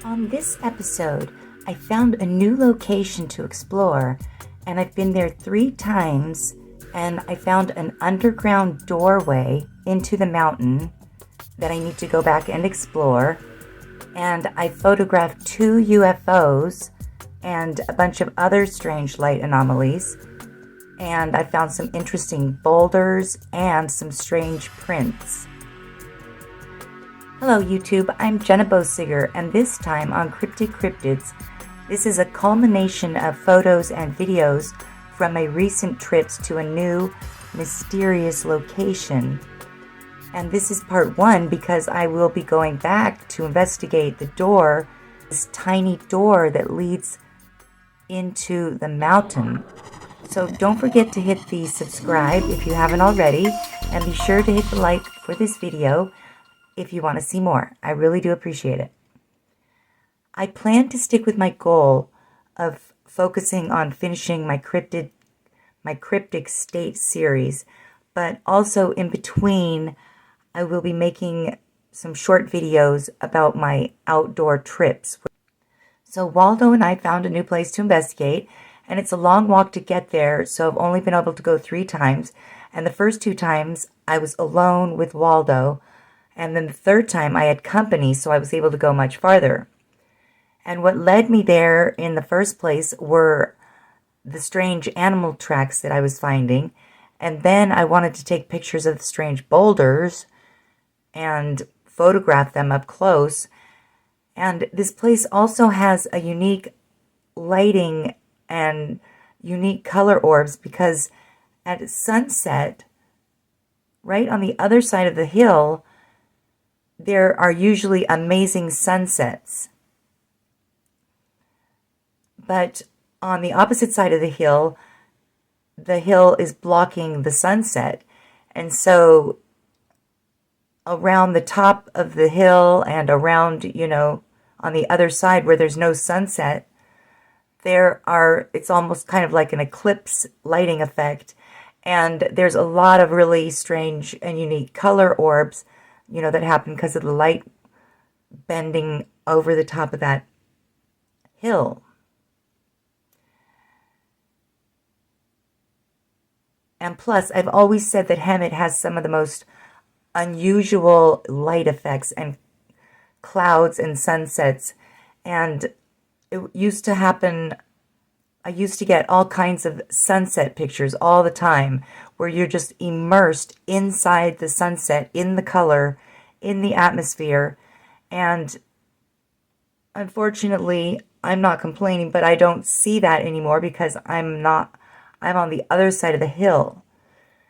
On this episode, I found a new location to explore, and I've been there 3 times, and I found an underground doorway into the mountain that I need to go back and explore, and I photographed 2 UFOs and a bunch of other strange light anomalies, and I found some interesting boulders and some strange prints. Hello YouTube, I'm Jenna Bosiger, and this time on Cryptic Cryptids, this is a culmination of photos and videos from my recent trips to a new, mysterious location. And this is part 1 because I will be going back to investigate the door, this tiny door that leads into the mountain. So don't forget to hit the subscribe if you haven't already, and be sure to hit the like for this video if you want to see more. I really do appreciate it. I plan to stick with my goal of focusing on finishing my cryptic state series, but also in between I will be making some short videos about my outdoor trips. So Waldo and I found a new place to investigate, and it's a long walk to get there, so I've only been able to go 3 times, and the first 2 times I was alone with Waldo, and then the 3rd time I had company, so I was able to go much farther. And what led me there in the first place were the strange animal tracks that I was finding, and then I wanted to take pictures of the strange boulders and photograph them up close. And this place also has a unique lighting and unique color orbs, because at sunset, right on the other side of the hill, there are usually amazing sunsets. But on the opposite side of the hill is blocking the sunset. And so around the top of the hill and around, on the other side where there's no sunset, it's almost kind of like an eclipse lighting effect. And there's a lot of really strange and unique color orbs that happen because of the light bending over the top of that hill. And plus, I've always said that Hemet has some of the most unusual light effects and clouds and sunsets. And it used to happen, I used to get all kinds of sunset pictures all the time, where you're just immersed inside the sunset, in the color, in the atmosphere. And unfortunately, I'm not complaining, but I don't see that anymore because I'm on the other side of the hill.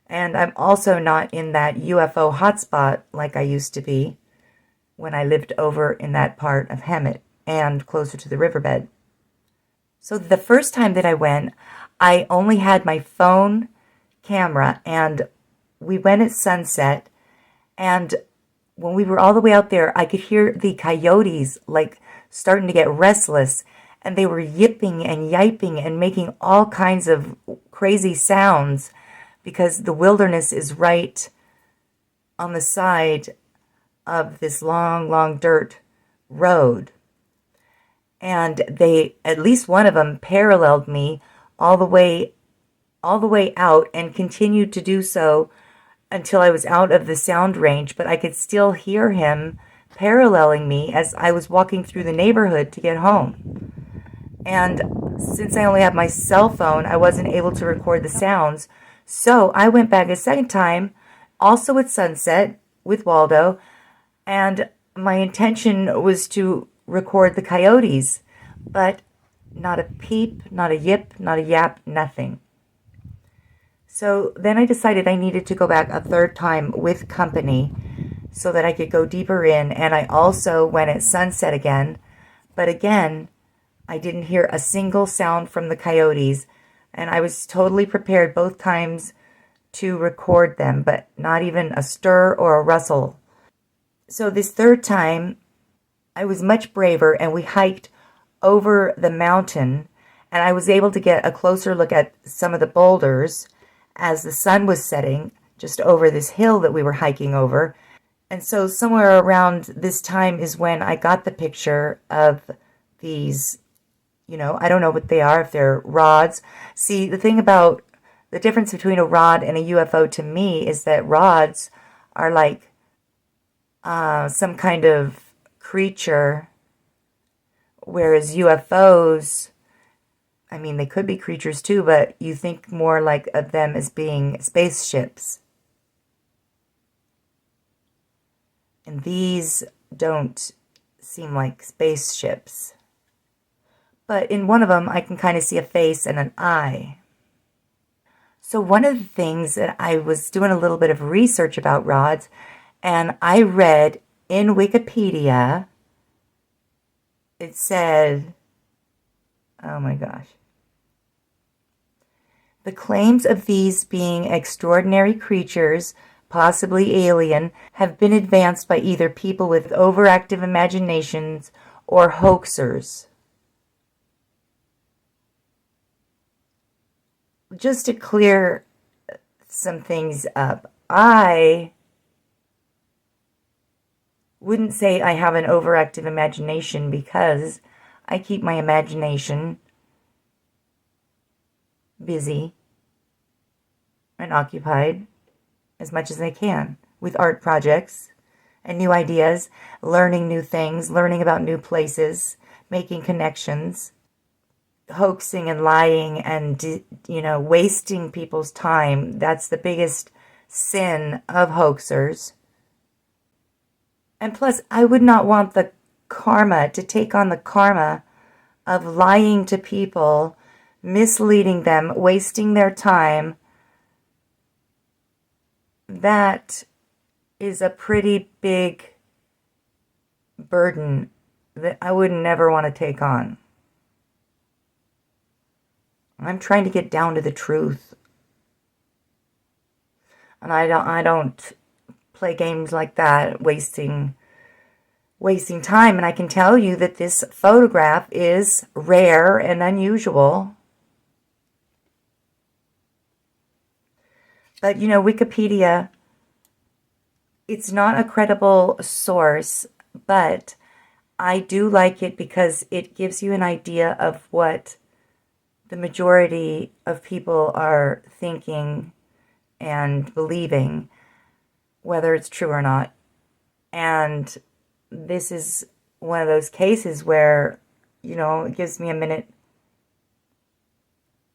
And I'm also not in that UFO hotspot like I used to be when I lived over in that part of Hemet and closer to the riverbed. So the first time that I went, I only had my phone camera, and we went at sunset, and when we were all the way out there, I could hear the coyotes starting to get restless, and they were yipping and yiping and making all kinds of crazy sounds because the wilderness is right on the side of this long dirt road. And at least one of them paralleled me all the way out and continued to do so until I was out of the sound range, but I could still hear him paralleling me as I was walking through the neighborhood to get home. And since I only have my cell phone, I wasn't able to record the sounds, so I went back a second time, also at sunset with Waldo, and my intention was to record the coyotes, but not a peep, not a yip, not a yap, nothing. So then I decided I needed to go back a 3rd time with company so that I could go deeper in, and I also went at sunset again, but again, I didn't hear a single sound from the coyotes, and I was totally prepared both times to record them, but not even a stir or a rustle. So this 3rd time, I was much braver, and we hiked over the mountain, and I was able to get a closer look at some of the boulders as the sun was setting just over this hill that we were hiking over. And so somewhere around this time is when I got the picture of these, I don't know what they are, if they're rods. See, the thing about the difference between a rod and a UFO to me is that rods are like some kind of creature, whereas UFOs, I mean, they could be creatures too, but you think more like of them as being spaceships. And these don't seem like spaceships. But in one of them, I can kind of see a face and an eye. So one of the things that I was doing a little bit of research about rods, and I read in Wikipedia, it said, oh my gosh, the claims of these being extraordinary creatures, possibly alien, have been advanced by either people with overactive imaginations or hoaxers. Just to clear some things up, I wouldn't say I have an overactive imagination because I keep my imagination busy and occupied as much as I can with art projects and new ideas, learning new things, learning about new places, making connections, hoaxing and lying and, wasting people's time. That's the biggest sin of hoaxers. And plus, I would not want the karma to take on the karma of lying to people, misleading them, wasting their time. That is a pretty big burden that I would never want to take on. I'm trying to get down to the truth. And I don't play games like that, wasting time. And I can tell you that this photograph is rare and unusual. But, Wikipedia, it's not a credible source, but I do like it because it gives you an idea of what the majority of people are thinking and believing, whether it's true or not. And this is one of those cases where, it gives me a minute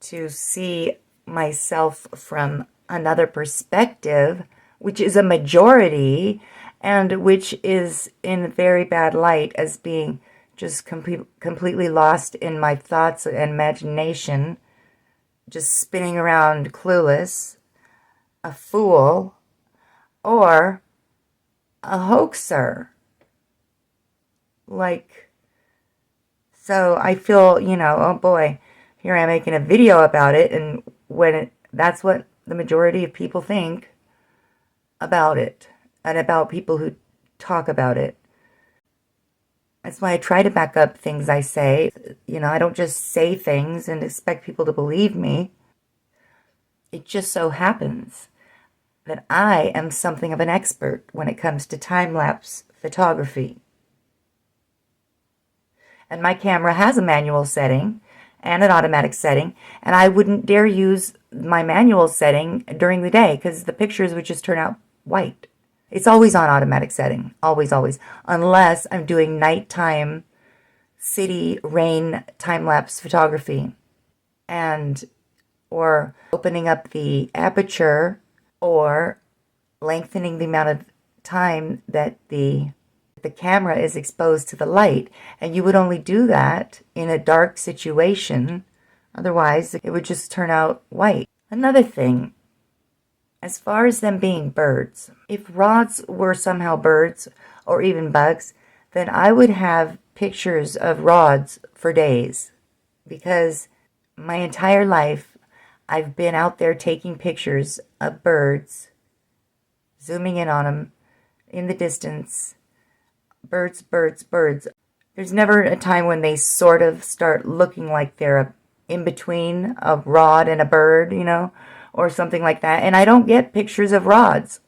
to see myself from another perspective, which is a majority and which is in very bad light as being just completely lost in my thoughts and imagination, just spinning around clueless, a fool, or a hoaxer. So I feel, oh boy, here I'm making a video about it, and that's what the majority of people think about it, and about people who talk about it. That's why I try to back up things I say. I don't just say things and expect people to believe me. It just so happens that I am something of an expert when it comes to time-lapse photography. And my camera has a manual setting and an automatic setting, and I wouldn't dare use my manual setting during the day because the pictures would just turn out white. It's always on automatic setting, always, always, unless I'm doing nighttime city rain time-lapse photography or opening up the aperture or lengthening the amount of time that the camera is exposed to the light. And you would only do that in a dark situation. Otherwise, it would just turn out white. Another thing, as far as them being birds, if rods were somehow birds or even bugs, then I would have pictures of rods for days. Because my entire life, I've been out there taking pictures of birds, zooming in on them in the distance. Birds, birds, birds. There's never a time when they sort of start looking like they're in between a rod and a bird, or something like that. And I don't get pictures of rods.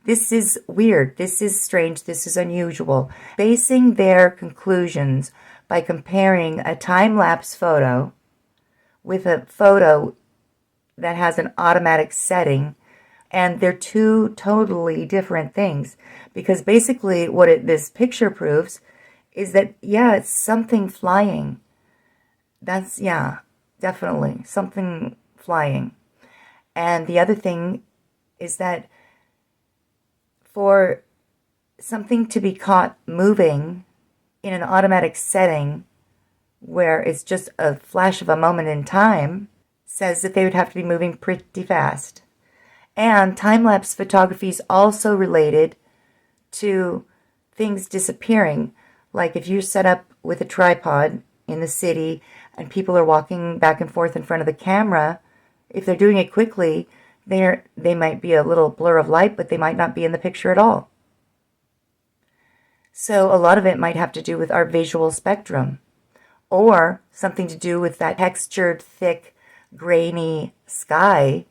This is weird. This is strange. This is unusual. Basing their conclusions by comparing a time-lapse photo with a photo that has an automatic setting, and they're two totally different things. Because basically what this picture proves is that, yeah, it's something flying. That's, yeah, definitely something flying. And the other thing is that for something to be caught moving in an automatic setting where it's just a flash of a moment in time says that they would have to be moving pretty fast. And time-lapse photography is also related to things disappearing. Like if you're set up with a tripod in the city and people are walking back and forth in front of the camera, if they're doing it quickly, they might be a little blur of light, but they might not be in the picture at all. So a lot of it might have to do with our visual spectrum, or something to do with that textured, thick, grainy sky.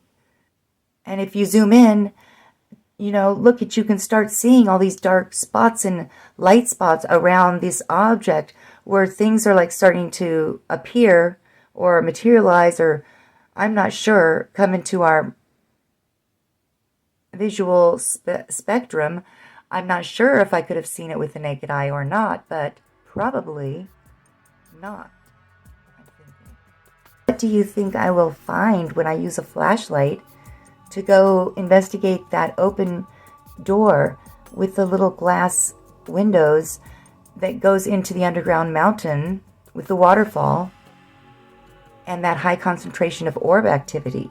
And if you zoom in, you can start seeing all these dark spots and light spots around this object where things are like starting to appear or materialize, or I'm not sure, come into our visual spectrum. I'm not sure if I could have seen it with the naked eye or not, but probably not. What do you think I will find when I use a flashlight to go investigate that open door with the little glass windows that goes into the underground mountain with the waterfall and that high concentration of orb activity?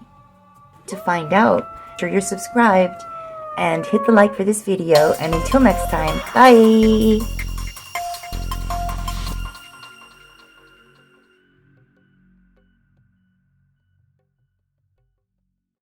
To find out, make sure you're subscribed and hit the like for this video, and until next time, bye!